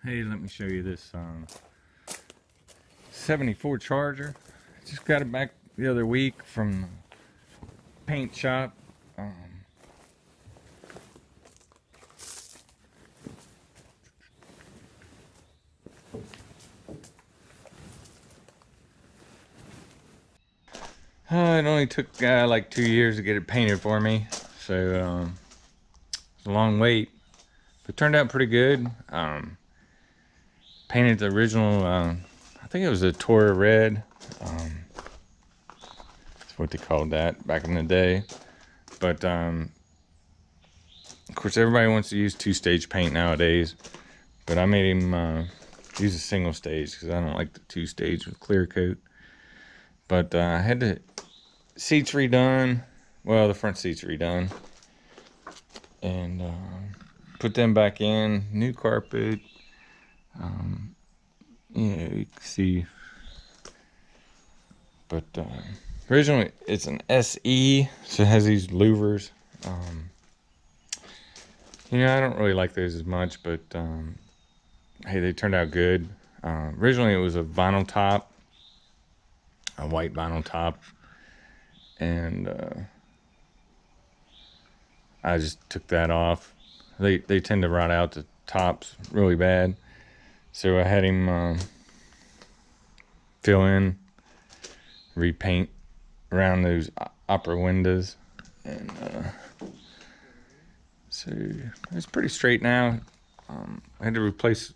Hey, let me show you this 74 Charger. Just got it back the other week from the paint shop. Um, it only took like 2 years to get it painted for me, so it's a long wait. But it turned out pretty good. Painted the original, I think it was a Tora Red. That's what they called that back in the day. But of course, everybody wants to use two-stage paint nowadays. But I made him use a single stage because I don't like the two-stage with clear coat. But I had the seats redone. Well, the front seats redone. And put them back in. New carpet. Yeah, you can see. But originally it's an SE, so it has these louvers. I don't really like those as much, but hey, they turned out good. Originally it was a vinyl top, a white vinyl top, and I just took that off. They tend to rot out the tops really bad, so I had him fill in, repaint around those opera windows, and so it's pretty straight now. I had to replace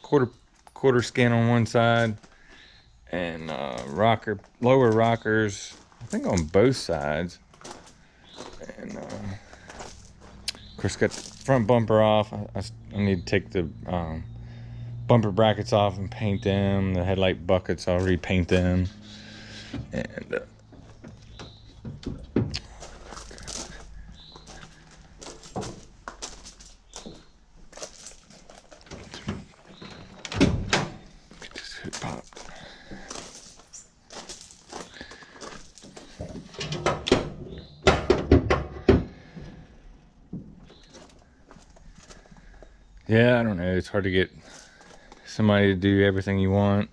quarter skin on one side and lower rockers, I think on both sides, and of course got the front bumper off. I need to take the bumper brackets off and paint them. The headlight buckets, I'll repaint them, and get this hood popped. Yeah, I don't know. It's hard to get somebody to do everything you want.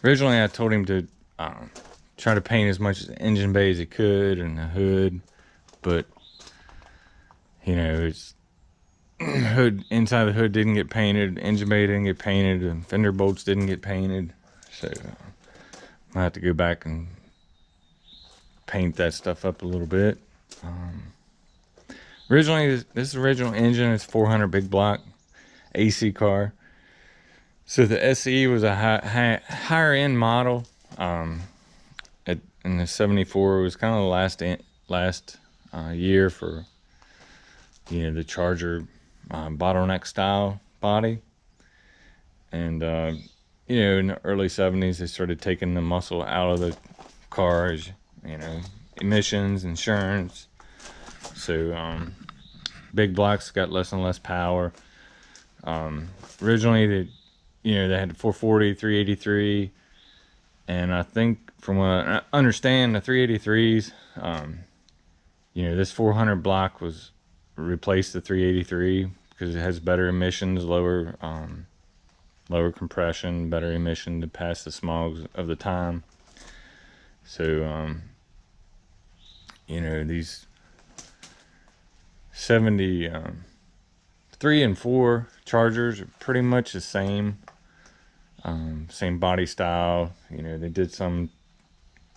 Originally, I told him to try to paint as much of the engine bay as he could and the hood, but it's hood inside the hood didn't get painted, engine bay didn't get painted, and fender bolts didn't get painted. So I have to go back and paint that stuff up a little bit. Originally, this original engine is 400 big block AC car. So the SE was a higher end model. In the 74 was kind of the last year for the Charger bottleneck style body, and in the early 70s they started taking the muscle out of the cars, emissions, insurance. So big blocks got less and less power. Originally they had the 440, 383, and I think from what I understand, the 383s, this 400 block was replaced the 383 because it has better emissions, lower compression, better emission to pass the smogs of the time. So these 73 and 4 Chargers are pretty much the same. Same body style. They did some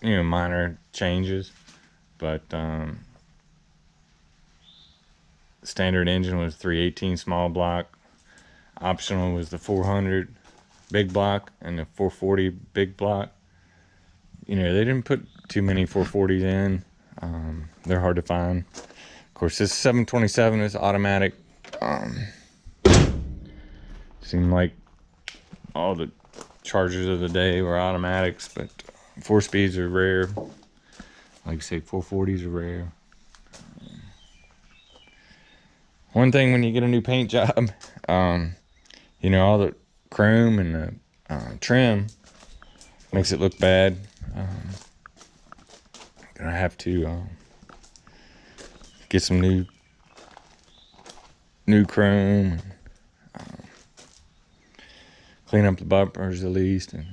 minor changes, but standard engine was 318 small block. Optional was the 400 big block and the 440 big block. They didn't put too many 440s in. They're hard to find. Of course, this 727 is automatic. Seemed like all the Chargers of the day were automatics, but 4-speeds are rare. Like I say, 440s are rare. One thing when you get a new paint job, all the chrome and the trim makes it look bad. Gonna have to get some new chrome. clean up the bumpers at least. And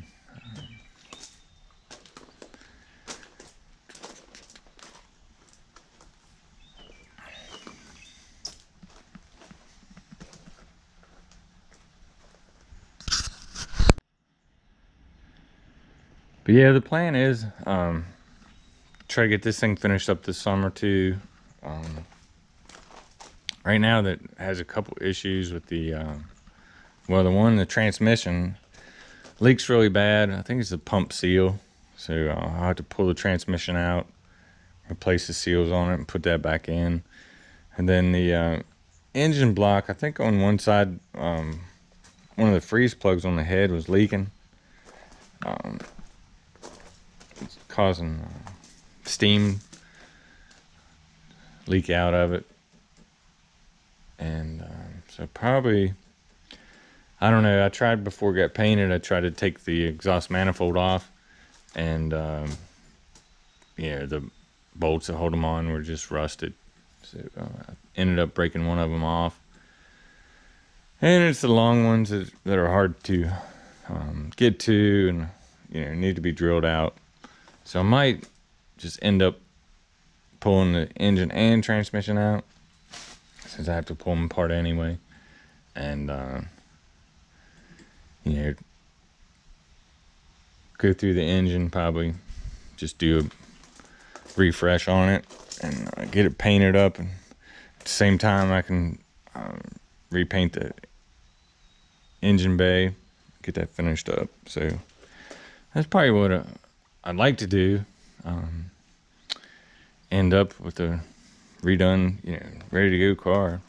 but yeah, the plan is try to get this thing finished up this summer too. Right now that has a couple issues with the well, the transmission leaks really bad. I think it's the pump seal, so I'll have to pull the transmission out, replace the seals on it, and put that back in. And then the engine block, I think on one side, one of the freeze plugs on the head was leaking. It's causing steam leak out of it. And so probably, I don't know, I tried before it got painted, I tried to take the exhaust manifold off, and yeah, the bolts that hold them on were just rusted. So I ended up breaking one of them off. And it's the long ones that are hard to get to, and need to be drilled out. So I might just end up pulling the engine and transmission out, since I have to pull them apart anyway. And go through the engine, probably just do a refresh on it and get it painted up, and at the same time I can repaint the engine bay, get that finished up. So that's probably what I'd like to do. End up with a redone, ready to go car.